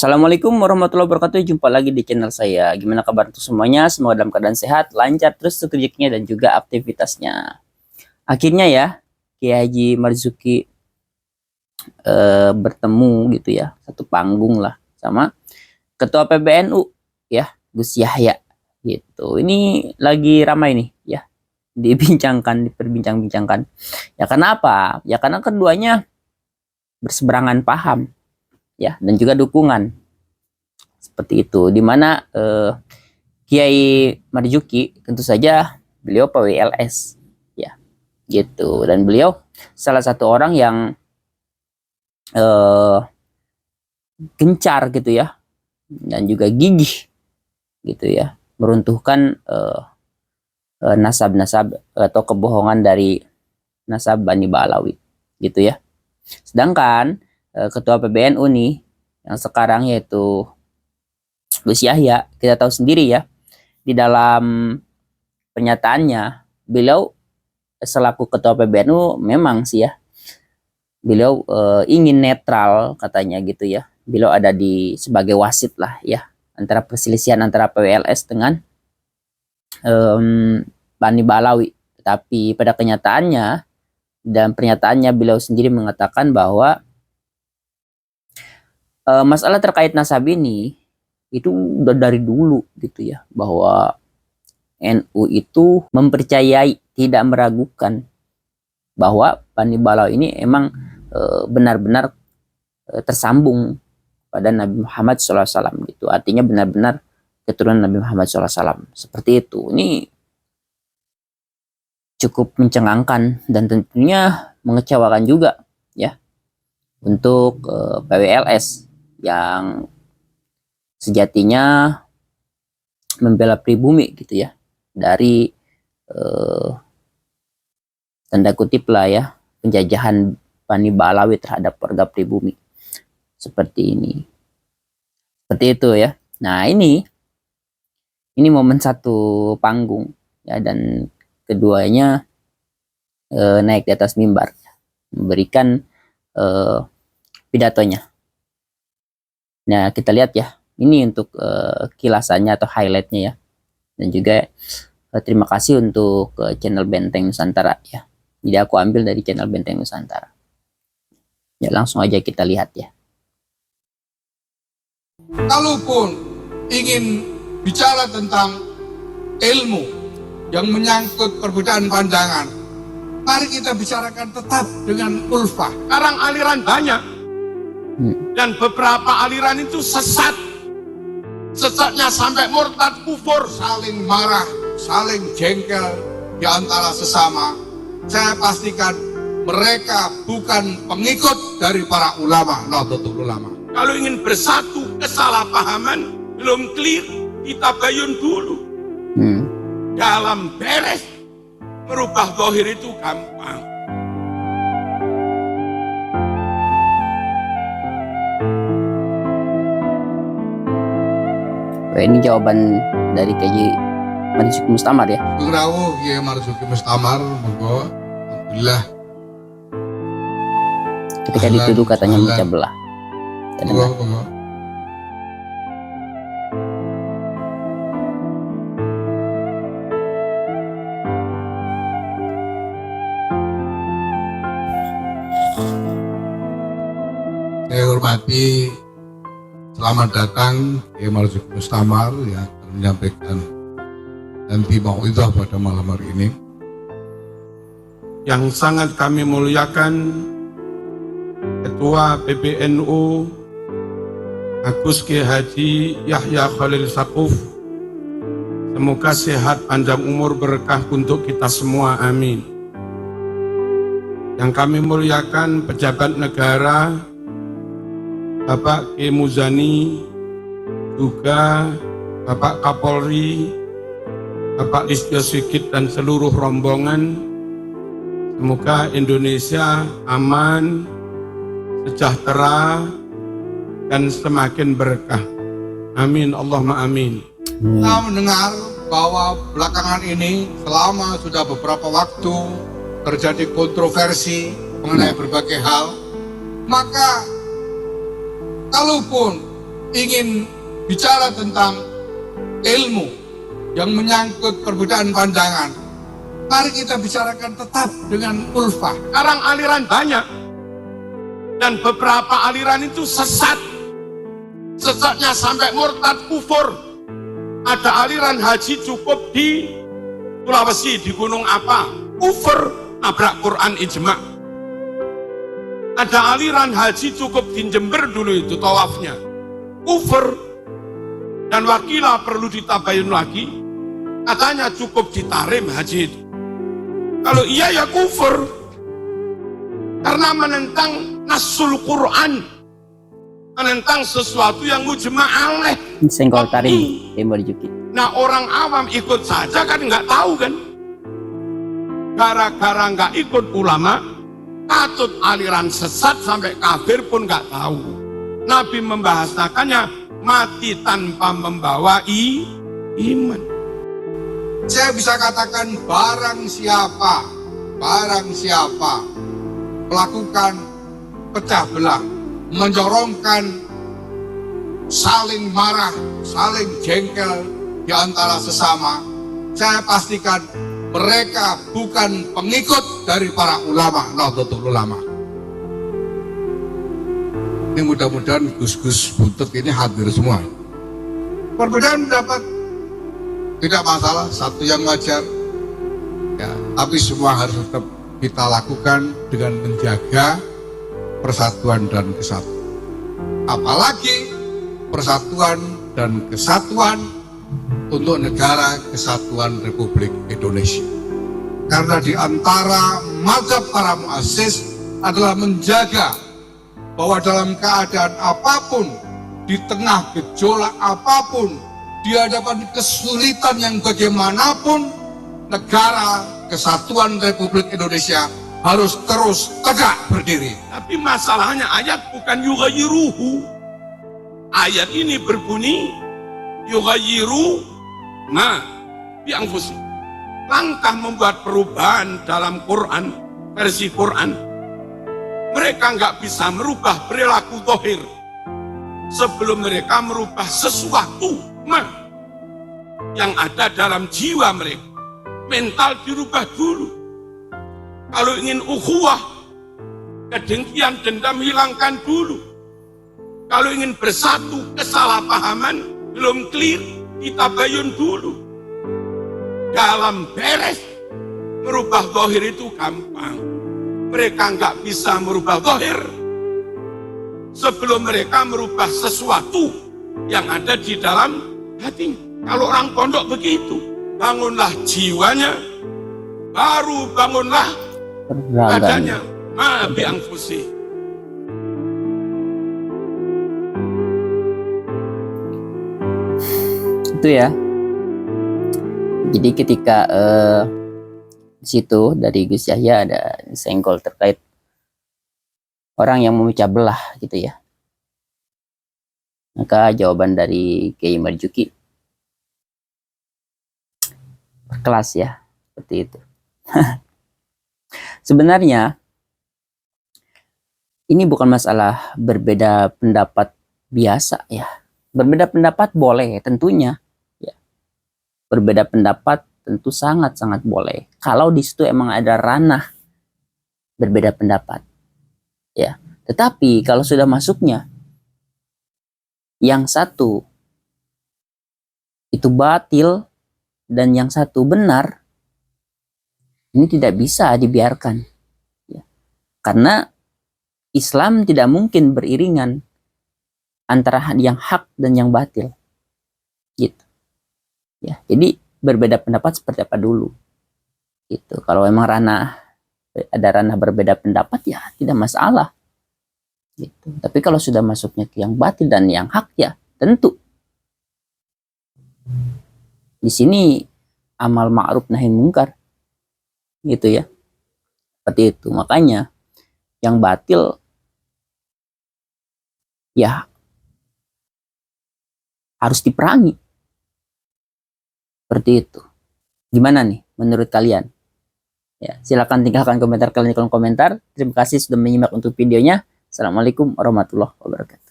Assalamualaikum warahmatullahi wabarakatuh. Jumpa lagi di channel saya. Gimana kabar untuk semuanya? Semoga dalam keadaan sehat, lancar terus rezekinya dan juga aktivitasnya. Akhirnya ya, Kiai Haji Marzuki bertemu gitu ya, satu panggung lah sama Ketua PBNU ya, Gus Yahya gitu. Ini lagi ramai nih ya, diperbincang-bincangkan. Ya karena apa? Ya karena keduanya berseberangan paham ya dan juga dukungan seperti itu, dimana Kiai Marzuki tentu saja beliau PWLS ya gitu, dan beliau salah satu orang yang gencar gitu ya dan juga gigih gitu ya meruntuhkan nasab-nasab atau kebohongan dari nasab Bani Ba'alawi gitu ya. Sedangkan Ketua PBNU nih yang sekarang yaitu Gus Yahya, kita tahu sendiri ya, di dalam pernyataannya beliau selaku Ketua PBNU memang sih ya, beliau ingin netral katanya gitu ya. Beliau ada di sebagai wasit lah ya antara perselisihan antara PWLS dengan Bani Ba'alawi. Tetapi pada kenyataannya dan pernyataannya beliau sendiri mengatakan bahwa masalah terkait nasab ini itu udah dari dulu gitu ya, bahwa NU itu mempercayai, tidak meragukan bahwa Bani Ba'alawi ini emang benar-benar tersambung pada Nabi Muhammad SAW gitu. Artinya benar-benar keturunan Nabi Muhammad SAW. Seperti itu. Ini cukup mencengangkan dan tentunya mengecewakan juga ya untuk PWLS yang sejatinya membela pribumi gitu ya, dari tanda kutip lah ya, penjajahan Bani Ba'alawi terhadap warga pribumi seperti ini, seperti itu ya. Nah ini momen satu panggung ya, dan keduanya naik di atas mimbar memberikan pidatonya. Nah kita lihat ya, ini untuk kilasannya atau highlightnya ya, dan juga terima kasih untuk channel Benteng Nusantara ya. Jadi aku ambil dari channel Benteng Nusantara. Ya langsung aja kita lihat ya. Kalaupun ingin bicara tentang ilmu yang menyangkut perbedaan pandangan, mari kita bicarakan tetap dengan ulfah. Sekarang aliran banyak, dan beberapa aliran itu sesat. Sesatnya sampai murtad kufur, saling marah, saling jengkel di antara sesama. Saya pastikan mereka bukan pengikut dari para ulama, Nahdlatul Ulama. Kalau ingin bersatu, kesalahpahaman belum clear, kita bayun dulu. Dalam beres, merubah zahir itu gampang. Ini jawaban dari Kiai Marzuki Mustamar ya. Rawuh Kiai Marzuki Mustamar, monggo. Alhamdulillah. Ketika dituduh katanya memecah belah. Monggo. Saya hormati, selamat datang Kiai Marzuki Mustamar yang menyampaikan nanti mau'izah pada malam hari ini. Yang sangat kami muliakan Ketua PBNU Agus Kiai Haji Yahya Khalil Saquf. Semoga sehat, panjang umur, berkah untuk kita semua, amin. Yang kami muliakan pejabat negara Bapak Kiai Muzani, juga Bapak Kapolri, Bapak Listio Sigit dan seluruh rombongan. Semoga Indonesia aman, sejahtera, dan semakin berkah. Amin, Allahumma amin. Kita mendengar bahwa belakangan ini selama sudah beberapa waktu terjadi kontroversi mengenai berbagai hal, maka kalaupun ingin bicara tentang ilmu yang menyangkut perbedaan pandangan, mari kita bicarakan tetap dengan ulfah. Sekarang aliran banyak, dan beberapa aliran itu sesat. Sesatnya sampai murtad kufur. Ada aliran haji cukup di Sulawesi, di gunung apa, kufur, nabrak Quran ijma. Ada aliran haji cukup di Jember dulu itu tawafnya, kufur. Dan wakilah perlu ditabayun lagi, katanya cukup di Tarim haji itu. Kalau iya ya kufur, karena menentang nasul Quran, menentang sesuatu yang mujma' alaih. Senggol Tarim Timur Jukit. Nah, orang awam ikut saja kan nggak tahu kan. Gara-gara nggak ikut ulama, katut aliran sesat sampai kafir pun nggak tahu. Nabi membahasakannya mati tanpa membawa iman. Saya bisa katakan barang siapa melakukan pecah belah, mencorongkan saling marah, saling jengkel di antara sesama, saya pastikan mereka bukan pengikut dari para ulama, Nahdlatul Ulama. Ini mudah-mudahan Gus-Gus Buntut ini hadir semua. Perbedaan pendapat tidak masalah, satu yang wajar, ya, tapi semua harus tetap kita lakukan dengan menjaga persatuan dan kesatuan. Apalagi persatuan dan kesatuan untuk negara kesatuan Republik Indonesia. Karena di antara mazhab para muassis adalah menjaga bahwa dalam keadaan apapun, di tengah gejolak apapun, di hadapan kesulitan yang bagaimanapun, negara kesatuan Republik Indonesia harus terus tegak berdiri. Tapi masalahnya ayat bukan yughayyiruhu. Ayat ini berbunyi yughayyiru ma bi anfusih. Langkah membuat perubahan dalam Quran, versi Quran, mereka nggak bisa merubah perilaku zahir sebelum mereka merubah sesuatu yang ada dalam jiwa mereka. Mental dirubah dulu. Kalau ingin ukhuwah, kedengkian, dendam hilangkan dulu. Kalau ingin bersatu, kesalahpahaman belum clear, kita bayun dulu. Dalam beres, merubah zahir itu gampang. Mereka nggak bisa merubah zahir sebelum mereka merubah sesuatu yang ada di dalam hati. Kalau orang pondok begitu, bangunlah jiwanya, baru bangunlah badannya. Ma bi anfusih. Itu ya. Jadi ketika di situ dari Gus Yahya ada senggol terkait orang yang memecah belah gitu ya. Maka jawaban dari Kiai Marzuki kelas ya, seperti itu. Sebenarnya ini bukan masalah berbeda pendapat biasa ya. Berbeda pendapat boleh tentunya ya. Berbeda pendapat tentu sangat-sangat boleh kalau di situ emang ada ranah berbeda pendapat ya. Tetapi kalau sudah masuknya yang satu itu batil dan yang satu benar, ini tidak bisa dibiarkan ya. Karena Islam tidak mungkin beriringan antara yang hak dan yang batil gitu ya. Jadi berbeda pendapat seperti apa dulu gitu. Kalau memang ada ranah berbeda pendapat ya tidak masalah gitu. Tapi kalau sudah masuknya ke yang batil dan yang hak ya tentu di sini amal ma'ruf nahi mungkar gitu ya, seperti itu. Makanya yang batil ya harus diperangi, seperti itu. Gimana nih menurut kalian ya? Silakan tinggalkan komentar kalian di kolom komentar. Terima kasih sudah menyimak untuk videonya. Assalamualaikum warahmatullahi wabarakatuh.